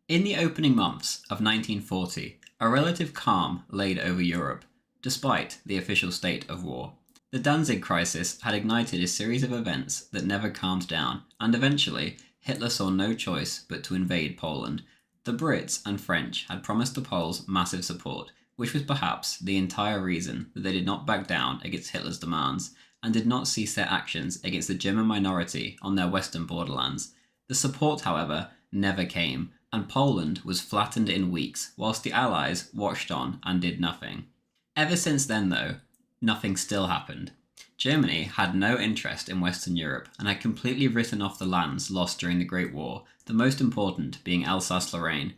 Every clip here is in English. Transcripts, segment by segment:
In the opening months of 1940, a relative calm laid over Europe, despite the official state of war. The Danzig crisis had ignited a series of events that never calmed down, and eventually, Hitler saw no choice but to invade Poland. The Brits and French had promised the Poles massive support, which was perhaps the entire reason that they did not back down against Hitler's demands, and did not cease their actions against the German minority on their western borderlands. The support, however, never came, and Poland was flattened in weeks, whilst the Allies watched on and did nothing. Ever since then, though, nothing still happened. Germany had no interest in Western Europe and had completely written off the lands lost during the Great War, the most important being Alsace-Lorraine.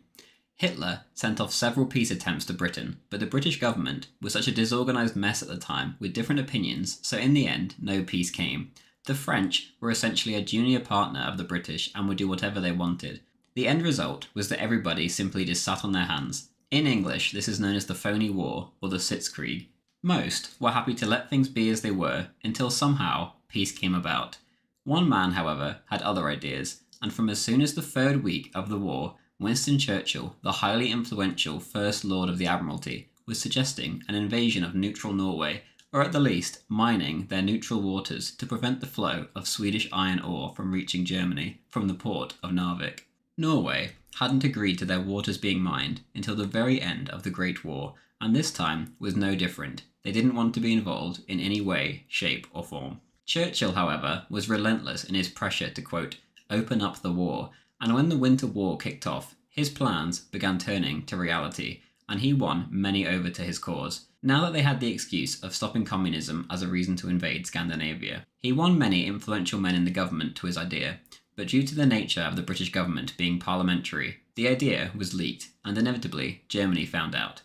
Hitler sent off several peace attempts to Britain, but the British government was such a disorganised mess at the time with different opinions, so in the end, no peace came. The French were essentially a junior partner of the British and would do whatever they wanted. The end result was that everybody simply just sat on their hands. In English, this is known as the Phony War, or the Sitzkrieg. Most were happy to let things be as they were, until somehow peace came about. One man, however, had other ideas, and from as soon as the third week of the war, Winston Churchill, the highly influential First Lord of the Admiralty, was suggesting an invasion of neutral Norway, or at the least mining their neutral waters to prevent the flow of Swedish iron ore from reaching Germany from the port of Narvik. Norway hadn't agreed to their waters being mined until the very end of the Great War, and this time was no different. They didn't want to be involved in any way, shape or form. Churchill, however, was relentless in his pressure to, quote, open up the war, and when the Winter War kicked off, his plans began turning to reality, and he won many over to his cause. Now that they had the excuse of stopping communism as a reason to invade Scandinavia, he won many influential men in the government to his idea. But due to the nature of the British government being parliamentary, the idea was leaked, and inevitably Germany found out.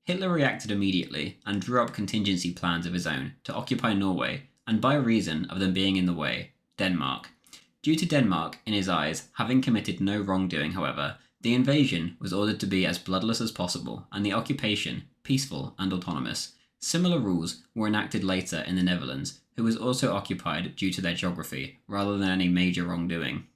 Hitler reacted immediately and drew up contingency plans of his own to occupy Norway, and by reason of them being in the way, Denmark. Due to Denmark, in his eyes, having committed no wrongdoing, however, the invasion was ordered to be as bloodless as possible, and the occupation peaceful and autonomous. Similar rules were enacted later in the Netherlands, who was also occupied due to their geography, rather than any major wrongdoing.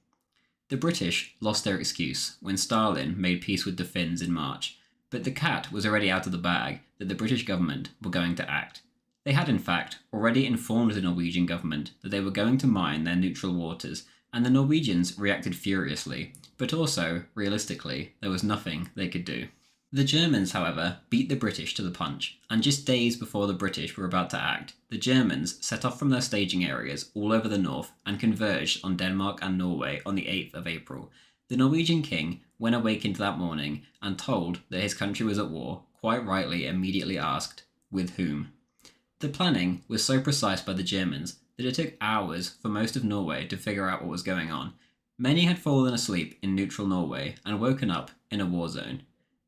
The British lost their excuse when Stalin made peace with the Finns in March, but the cat was already out of the bag that the British government were going to act. They had in fact already informed the Norwegian government that they were going to mine their neutral waters, and the Norwegians reacted furiously, but also, realistically, there was nothing they could do. The Germans, however, beat the British to the punch, and just days before the British were about to act, the Germans set off from their staging areas all over the north and converged on Denmark and Norway on the 8th of April. The Norwegian king, when awakened that morning and told that his country was at war, quite rightly immediately asked, with whom? The planning was so precise by the Germans that it took hours for most of Norway to figure out what was going on. Many had fallen asleep in neutral Norway and woken up in a war zone.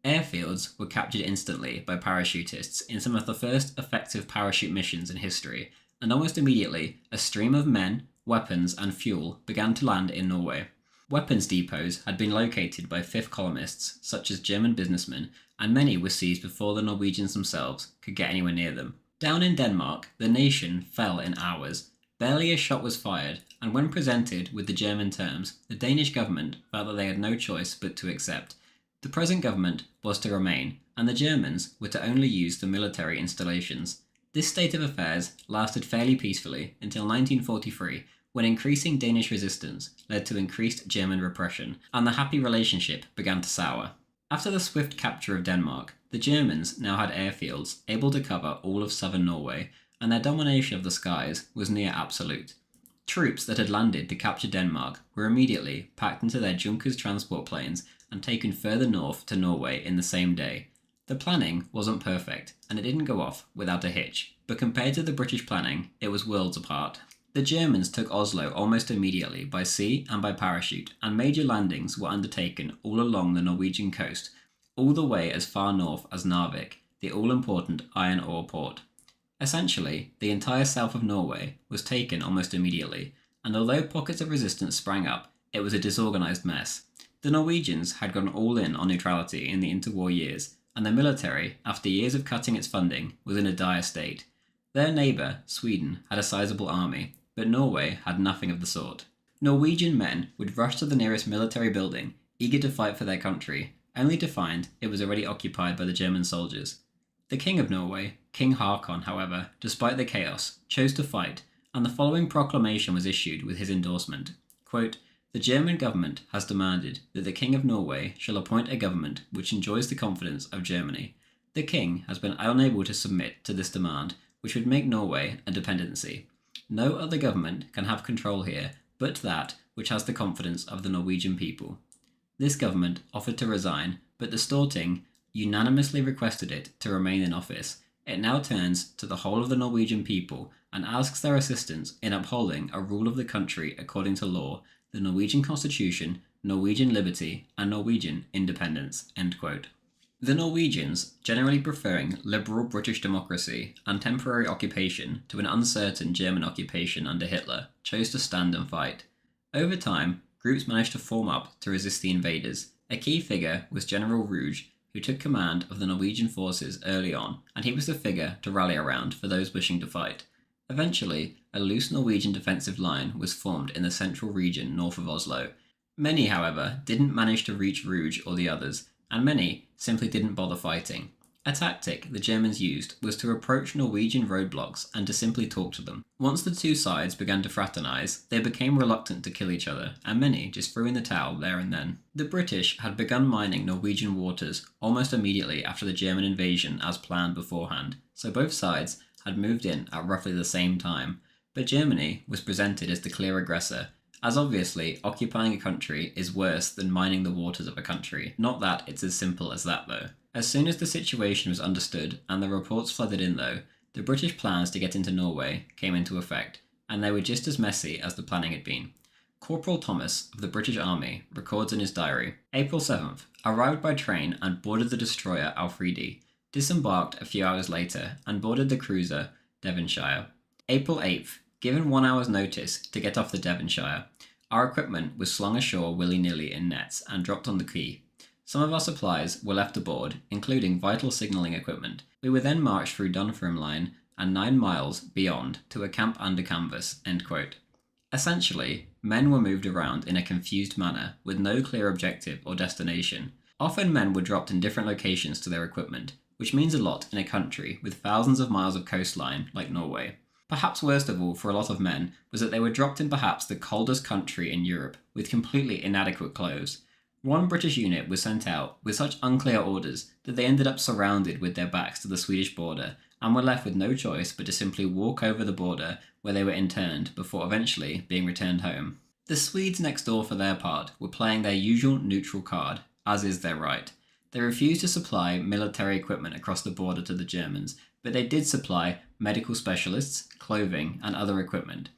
Airfields were captured instantly by parachutists in some of the first effective parachute missions in history, and almost immediately a stream of men, weapons and fuel began to land in Norway. Weapons depots had been located by fifth columnists such as German businessmen, and many were seized before the Norwegians themselves could get anywhere near them. Down in Denmark, the nation fell in hours. Barely a shot was fired, and when presented with the German terms, the Danish government felt that they had no choice but to accept. The present government was to remain, and the Germans were to only use the military installations. This state of affairs lasted fairly peacefully until 1943, when increasing Danish resistance led to increased German repression, and the happy relationship began to sour. After the swift capture of Denmark, the Germans now had airfields able to cover all of southern Norway, and their domination of the skies was near absolute. Troops that had landed to capture Denmark were immediately packed into their Junkers transport planes and taken further north to Norway in the same day. The planning wasn't perfect, and it didn't go off without a hitch, but compared to the British planning, it was worlds apart. The Germans took Oslo almost immediately by sea and by parachute, and major landings were undertaken all along the Norwegian coast, all the way as far north as Narvik, the all-important iron ore port. Essentially, the entire south of Norway was taken almost immediately, and although pockets of resistance sprang up, it was a disorganised mess. The Norwegians had gone all in on neutrality in the interwar years, and the military, after years of cutting its funding, was in a dire state. Their neighbour, Sweden, had a sizable army, but Norway had nothing of the sort. Norwegian men would rush to the nearest military building, eager to fight for their country, only to find it was already occupied by the German soldiers. The King of Norway, King Haakon, however, despite the chaos, chose to fight, and the following proclamation was issued with his endorsement. Quote, "The German government has demanded that the King of Norway shall appoint a government which enjoys the confidence of Germany. The King has been unable to submit to this demand, which would make Norway a dependency. No other government can have control here but that which has the confidence of the Norwegian people. This government offered to resign, but the Storting unanimously requested it to remain in office. It now turns to the whole of the Norwegian people and asks their assistance in upholding a rule of the country according to law, the Norwegian constitution, Norwegian liberty, and Norwegian independence." End quote. The Norwegians, generally preferring liberal British democracy and temporary occupation to an uncertain German occupation under Hitler, chose to stand and fight. Over time, groups managed to form up to resist the invaders. A key figure was General Rouge, who took command of the Norwegian forces early on, and he was the figure to rally around for those wishing to fight. Eventually, a loose Norwegian defensive line was formed in the central region north of Oslo. Many, however, didn't manage to reach Rouge or the others, and many simply didn't bother fighting. A tactic the Germans used was to approach Norwegian roadblocks and to simply talk to them. Once the two sides began to fraternize, they became reluctant to kill each other, and many just threw in the towel there and then. The British had begun mining Norwegian waters almost immediately after the German invasion as planned beforehand, so both sides had moved in at roughly the same time, but Germany was presented as the clear aggressor, as obviously occupying a country is worse than mining the waters of a country. Not that it's as simple as that though. As soon as the situation was understood and the reports flooded in though, the British plans to get into Norway came into effect, and they were just as messy as the planning had been. Corporal Thomas of the British Army records in his diary, "April 7th, arrived by train and boarded the destroyer Alfredi, disembarked a few hours later and boarded the cruiser Devonshire. April 8th, given 1 hour's notice to get off the Devonshire. Our equipment was slung ashore willy-nilly in nets and dropped on the quay. Some of our supplies were left aboard, including vital signalling equipment. We were then marched through Dunfermline and 9 miles beyond to a camp under canvas." End quote. Essentially, men were moved around in a confused manner with no clear objective or destination. Often men were dropped in different locations to their equipment, which means a lot in a country with thousands of miles of coastline like Norway. Perhaps worst of all for a lot of men was that they were dropped in perhaps the coldest country in Europe with completely inadequate clothes. One British unit was sent out with such unclear orders that they ended up surrounded with their backs to the Swedish border and were left with no choice but to simply walk over the border where they were interned before eventually being returned home. The Swedes next door for their part were playing their usual neutral card, as is their right. They refused to supply military equipment across the border to the Germans, but they did supply medical specialists, clothing, and other equipment.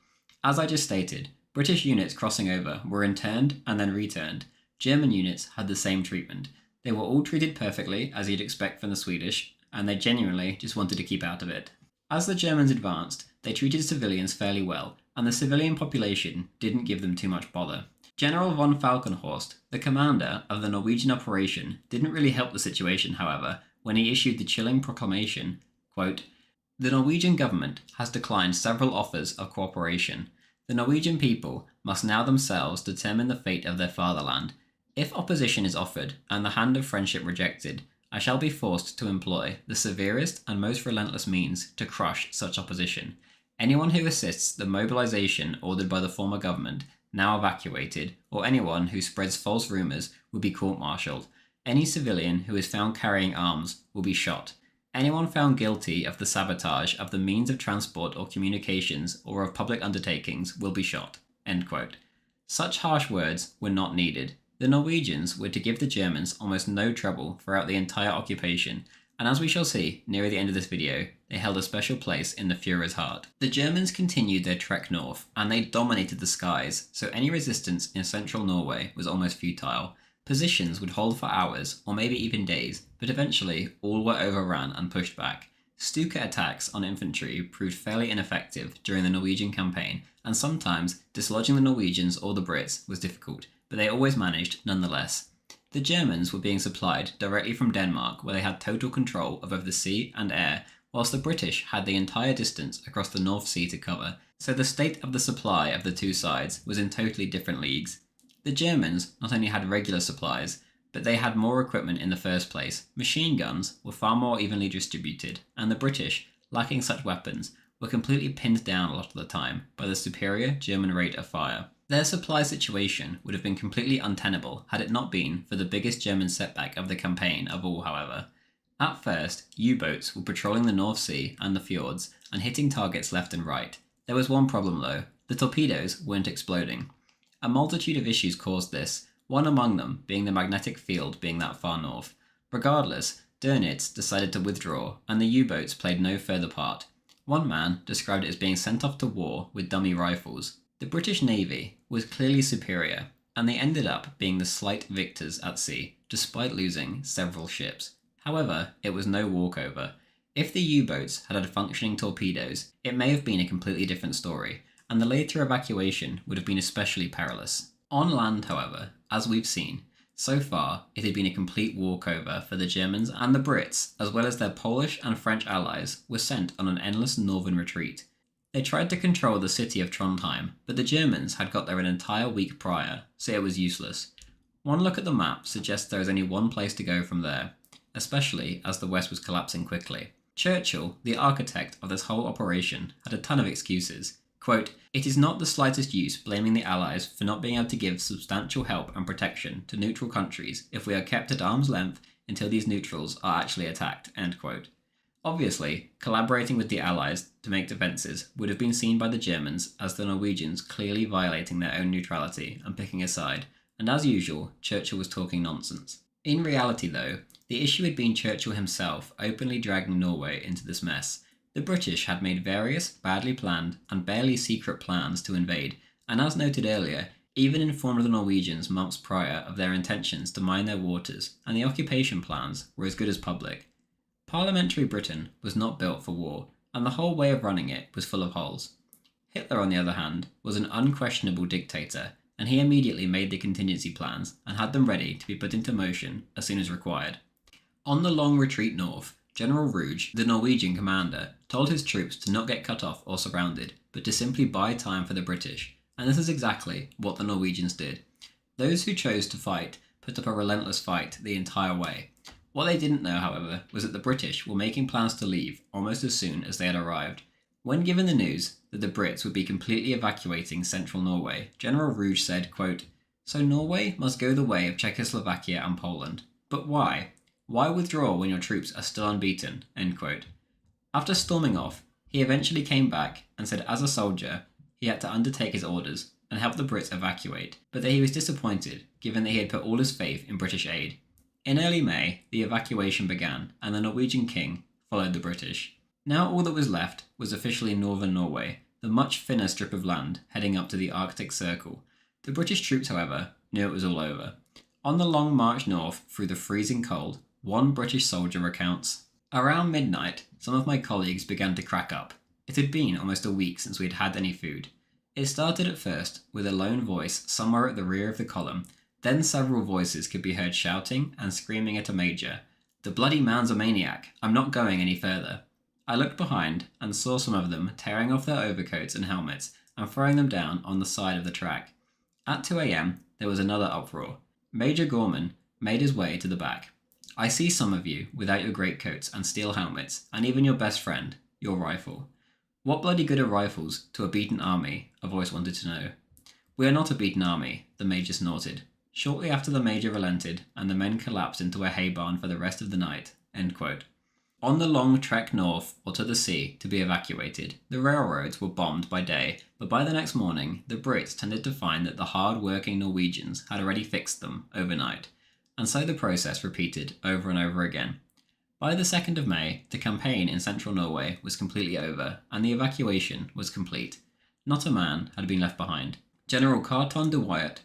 As I just stated, British units crossing over were interned and then returned. German units had the same treatment. They were all treated perfectly, as you'd expect from the Swedish, and they genuinely just wanted to keep out of it. As the Germans advanced, they treated civilians fairly well, and the civilian population didn't give them too much bother. General von Falkenhorst, the commander of the Norwegian operation, didn't really help the situation, however, when he issued the chilling proclamation, quote, "The Norwegian government has declined several offers of cooperation. The Norwegian people must now themselves determine the fate of their fatherland. If opposition is offered and the hand of friendship rejected, I shall be forced to employ the severest and most relentless means to crush such opposition. Anyone who assists the mobilization ordered by the former government, now evacuated, or anyone who spreads false rumors will be court-martialed. Any civilian who is found carrying arms will be shot. Anyone found guilty of the sabotage of the means of transport or communications or of public undertakings will be shot." End quote. Such harsh words were not needed. The Norwegians were to give the Germans almost no trouble throughout the entire occupation, and as we shall see near the end of this video, they held a special place in the Führer's heart. The Germans continued their trek north, and they dominated the skies, so any resistance in central Norway was almost futile. Positions would hold for hours, or maybe even days, but eventually all were overrun and pushed back. Stuka attacks on infantry proved fairly ineffective during the Norwegian campaign, and sometimes dislodging the Norwegians or the Brits was difficult, but they always managed nonetheless. The Germans were being supplied directly from Denmark, where they had total control of both the sea and air, whilst the British had the entire distance across the North Sea to cover, so the state of the supply of the two sides was in totally different leagues. The Germans not only had regular supplies, but they had more equipment in the first place. Machine guns were far more evenly distributed, and the British, lacking such weapons, were completely pinned down a lot of the time by the superior German rate of fire. Their supply situation would have been completely untenable had it not been for the biggest German setback of the campaign of all, however. At first, U-boats were patrolling the North Sea and the fjords and hitting targets left and right. There was one problem though: the torpedoes weren't exploding. A multitude of issues caused this, one among them being the magnetic field being that far north. Regardless, Dönitz decided to withdraw, and the U-boats played no further part. One man described it as being sent off to war with dummy rifles. The British Navy was clearly superior, and they ended up being the slight victors at sea, despite losing several ships. However, it was no walkover. If the U-boats had functioning torpedoes, it may have been a completely different story, and the later evacuation would have been especially perilous. On land, however, as we've seen, so far it had been a complete walkover for the Germans, and the Brits, as well as their Polish and French allies, were sent on an endless northern retreat. They tried to control the city of Trondheim, but the Germans had got there an entire week prior, so it was useless. One look at the map suggests there is only one place to go from there, especially as the west was collapsing quickly. Churchill, the architect of this whole operation, had a ton of excuses. Quote, "It is not the slightest use blaming the Allies for not being able to give substantial help and protection to neutral countries if we are kept at arm's length until these neutrals are actually attacked." End quote. Obviously, collaborating with the Allies to make defences would have been seen by the Germans as the Norwegians clearly violating their own neutrality and picking a side, and as usual, Churchill was talking nonsense. In reality though, the issue had been Churchill himself openly dragging Norway into this mess. The British had made various, badly planned, and barely secret plans to invade, and as noted earlier, even informed the Norwegians months prior of their intentions to mine their waters, and the occupation plans were as good as public. Parliamentary Britain was not built for war, and the whole way of running it was full of holes. Hitler, on the other hand, was an unquestionable dictator, and he immediately made the contingency plans and had them ready to be put into motion as soon as required. On the long retreat north, General Rouge, the Norwegian commander, told his troops to not get cut off or surrounded, but to simply buy time for the British, and this is exactly what the Norwegians did. Those who chose to fight put up a relentless fight the entire way. What they didn't know, however, was that the British were making plans to leave almost as soon as they had arrived. When given the news that the Brits would be completely evacuating central Norway, General Rouge said, quote, "So Norway must go the way of Czechoslovakia and Poland. But why? Why withdraw when your troops are still unbeaten?" End quote. After storming off, he eventually came back and said as a soldier he had to undertake his orders and help the Brits evacuate, but that he was disappointed given that he had put all his faith in British aid. In early May, the evacuation began, and the Norwegian king followed the British. Now all that was left was officially northern Norway, the much thinner strip of land heading up to the Arctic Circle. The British troops, however, knew it was all over. On the long march north through the freezing cold, one British soldier recounts, "Around midnight, some of my colleagues began to crack up. It had been almost a week since we had had any food. It started at first with a lone voice somewhere at the rear of the column. Then several voices could be heard shouting and screaming at a major, 'The bloody man's a maniac, I'm not going any further.' I looked behind and saw some of them tearing off their overcoats and helmets and throwing them down on the side of the track. At 2 a.m, there was another uproar. Major Gorman made his way to the back. 'I see some of you without your greatcoats and steel helmets, and even your best friend, your rifle.' 'What bloody good are rifles to a beaten army?' a voice wanted to know. 'We are not a beaten army,' the major snorted. Shortly after the major relented, and the men collapsed into a hay barn for the rest of the night." End quote. On the long trek north or to the sea to be evacuated, the railroads were bombed by day, but by the next morning, the Brits tended to find that the hard-working Norwegians had already fixed them overnight, and so the process repeated over and over again. By the 2nd of May, the campaign in central Norway was completely over, and the evacuation was complete. Not a man had been left behind. General Carton de Wyatt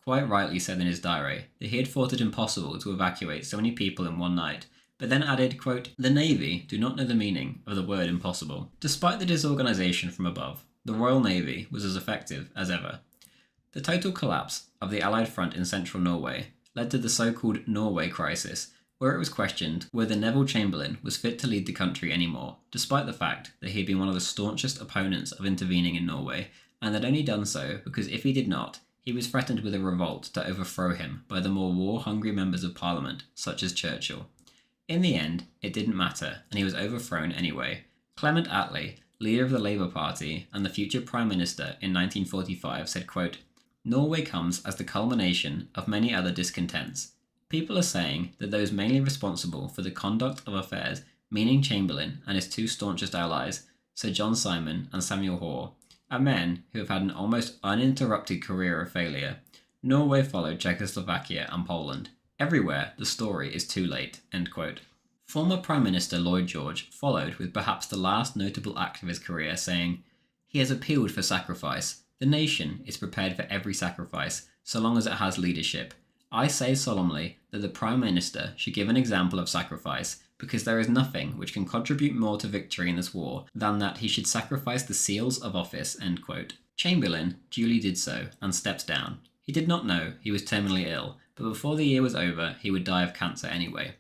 quite rightly said in his diary that he had thought it impossible to evacuate so many people in one night, but then added, quote, "The Navy do not know the meaning of the word impossible." Despite the disorganisation from above, the Royal Navy was as effective as ever. The total collapse of the Allied front in central Norway led to the so-called Norway crisis, where it was questioned whether Neville Chamberlain was fit to lead the country anymore, despite the fact that he had been one of the staunchest opponents of intervening in Norway, and had only done so because if he did not, he was threatened with a revolt to overthrow him by the more war-hungry members of Parliament, such as Churchill. In the end, it didn't matter, and he was overthrown anyway. Clement Attlee, leader of the Labour Party and the future Prime Minister in 1945, said, quote, "Norway comes as the culmination of many other discontents. People are saying that those mainly responsible for the conduct of affairs, meaning Chamberlain and his two staunchest allies, Sir John Simon and Samuel Hoare, are men who have had an almost uninterrupted career of failure. Norway followed Czechoslovakia and Poland. Everywhere the story is too late." End quote. Former Prime Minister Lloyd George followed with perhaps the last notable act of his career, saying, "He has appealed for sacrifice. The nation is prepared for every sacrifice, so long as it has leadership. I say solemnly that the Prime Minister should give an example of sacrifice, because there is nothing which can contribute more to victory in this war than that he should sacrifice the seals of office." End quote. Chamberlain duly did so and stepped down. He did not know he was terminally ill, but before the year was over he would die of cancer anyway.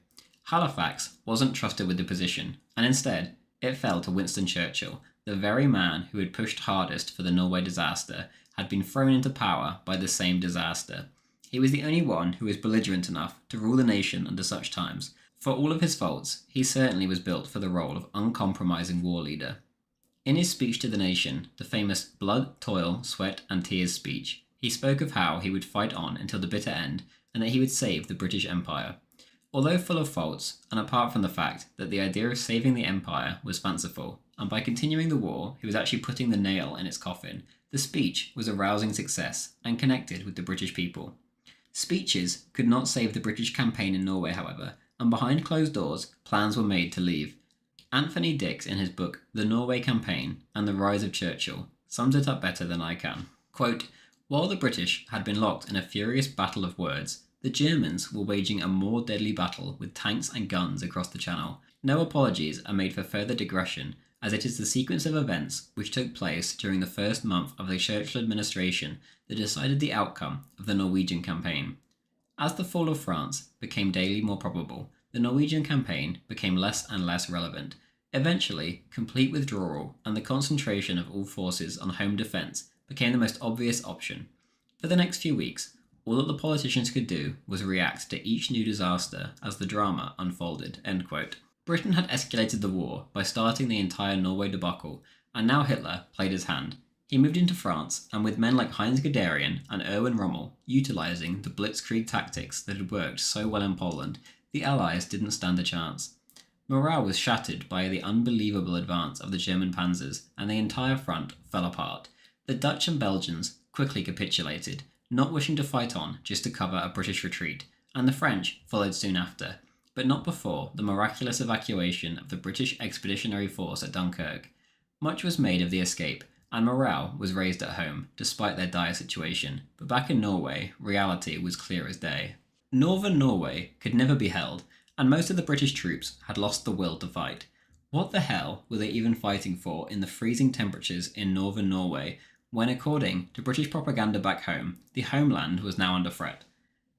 Halifax wasn't trusted with the position, and instead it fell to Winston Churchill, the very man who had pushed hardest for the Norway disaster, had been thrown into power by the same disaster. He was the only one who was belligerent enough to rule the nation under such times. For all of his faults, he certainly was built for the role of uncompromising war leader. In his speech to the nation, the famous blood, toil, sweat and tears speech, he spoke of how he would fight on until the bitter end and that he would save the British Empire. Although full of faults, and apart from the fact that the idea of saving the empire was fanciful, and by continuing the war he was actually putting the nail in its coffin, the speech was a rousing success and connected with the British people. Speeches could not save the British campaign in Norway, however, and behind closed doors, plans were made to leave. Anthony Dix, in his book The Norway Campaign and the Rise of Churchill, sums it up better than I can. Quote, "While the British had been locked in a furious battle of words, the Germans were waging a more deadly battle with tanks and guns across the Channel. No apologies are made for further digression, as it is the sequence of events which took place during the first month of the Churchill administration that decided the outcome of the Norwegian campaign. As the fall of France became daily more probable, the Norwegian campaign became less and less relevant. Eventually, complete withdrawal and the concentration of all forces on home defence became the most obvious option. For the next few weeks, all that the politicians could do was react to each new disaster as the drama unfolded." End quote. Britain had escalated the war by starting the entire Norway debacle, and now Hitler played his hand. He moved into France, and with men like Heinz Guderian and Erwin Rommel utilising the blitzkrieg tactics that had worked so well in Poland, the Allies didn't stand a chance. Morale was shattered by the unbelievable advance of the German panzers, and the entire front fell apart. The Dutch and Belgians quickly capitulated, not wishing to fight on just to cover a British retreat, and the French followed soon after, but not before the miraculous evacuation of the British Expeditionary Force at Dunkirk. Much was made of the escape, and morale was raised at home, despite their dire situation, but back in Norway, reality was clear as day. Northern Norway could never be held, and most of the British troops had lost the will to fight. What the hell were they even fighting for in the freezing temperatures in northern Norway, when, according to British propaganda back home, the homeland was now under threat?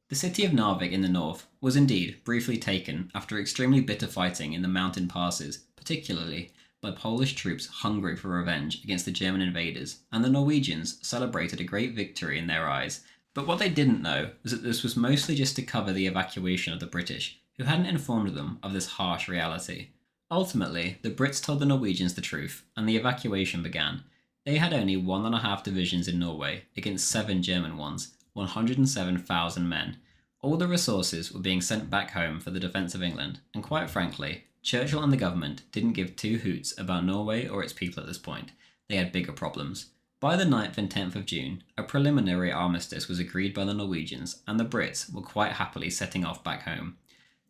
The city of Narvik in the north was indeed briefly taken after extremely bitter fighting in the mountain passes, particularly by Polish troops hungry for revenge against the German invaders, and the Norwegians celebrated a great victory in their eyes. But what they didn't know was that this was mostly just to cover the evacuation of the British, who hadn't informed them of this harsh reality. Ultimately, the Brits told the Norwegians the truth, and the evacuation began. They had only 1.5 divisions in Norway, against 7 German ones, 107,000 men. All the resources were being sent back home for the defence of England, and quite frankly, Churchill and the government didn't give two hoots about Norway or its people at this point. They had bigger problems. By the 9th and 10th of June, a preliminary armistice was agreed by the Norwegians, and the Brits were quite happily setting off back home.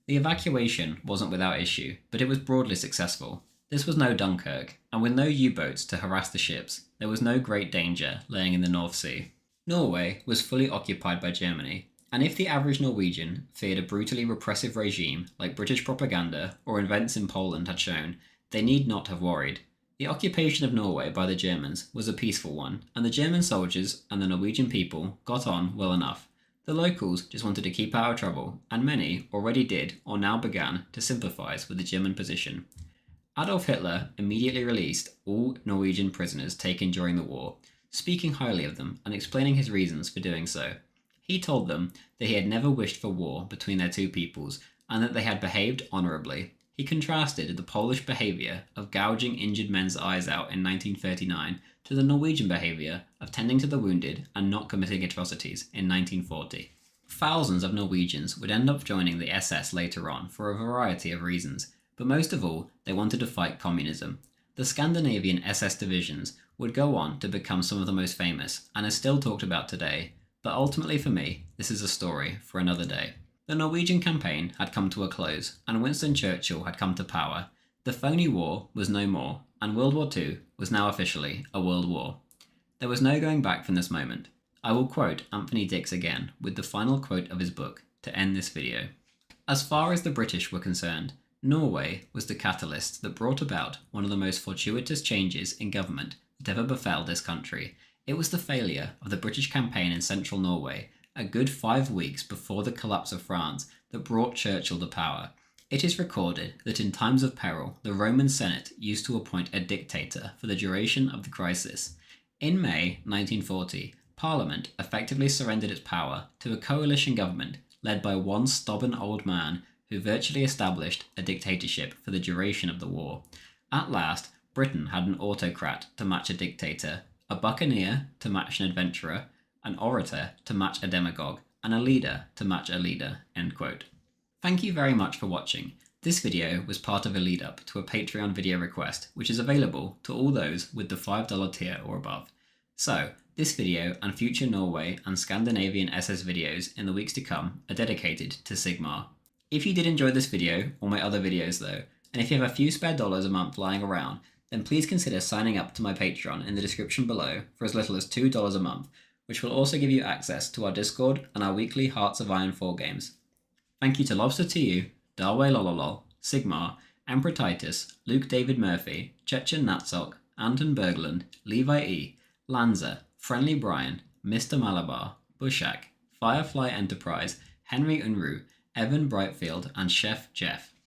The evacuation wasn't without issue, but it was broadly successful. This was no Dunkirk, and with no U-boats to harass the ships, there was no great danger laying in the North Sea. Norway was fully occupied by Germany, and if the average Norwegian feared a brutally repressive regime like British propaganda or events in Poland had shown, they need not have worried. The occupation of Norway by the Germans was a peaceful one, and the German soldiers and the Norwegian people got on well enough. The locals just wanted to keep out of trouble, and many already did or now began to sympathise with the German position. Adolf Hitler immediately released all Norwegian prisoners taken during the war. speaking highly of them and explaining his reasons for doing so. He told them that he had never wished for war between their two peoples and that they had behaved honourably. He contrasted the Polish behaviour of gouging injured men's eyes out in 1939 to the Norwegian behaviour of tending to the wounded and not committing atrocities in 1940. Thousands of Norwegians would end up joining the SS later on for a variety of reasons, but most of all, they wanted to fight communism. The Scandinavian SS divisions would go on to become some of the most famous and are still talked about today, but ultimately for me, this is a story for another day. The Norwegian campaign had come to a close, and Winston Churchill had come to power. The phony war was no more, and World War II was now officially a world war. There was no going back from this moment. I will quote Anthony Dix again with the final quote of his book to end this video. As far as the British were concerned, Norway was the catalyst that brought about one of the most fortuitous changes in government that ever befell this country. It was the failure of the British campaign in central Norway, a good 5 weeks before the collapse of France, that brought Churchill to power. It is recorded that in times of peril, the Roman Senate used to appoint a dictator for the duration of the crisis. In May 1940, Parliament effectively surrendered its power to a coalition government led by one stubborn old man who virtually established a dictatorship for the duration of the war. At last, Britain had an autocrat to match a dictator, a buccaneer to match an adventurer, an orator to match a demagogue, and a leader to match a leader." End quote. Thank you very much for watching. This video was part of a lead up to a Patreon video request, which is available to all those with the $5 tier or above. So, this video and future Norway and Scandinavian SS videos in the weeks to come are dedicated to Sigmar. If you did enjoy this video, or my other videos though, and if you have a few spare dollars a month lying around, then please consider signing up to my Patreon in the description below for as little as $2 a month, which will also give you access to our Discord and our weekly Hearts of Iron 4 games. Thank you to Lobster to You, Darway Lololol, Sigmar, Emperor Titus, Luke David Murphy, Chechen Natsok, Anton Berglund, Levi E, Lanza, Friendly Brian, Mr. Malabar, Bushak, Firefly Enterprise, Henry Unruh, Evan Brightfield, and Chef Jeff.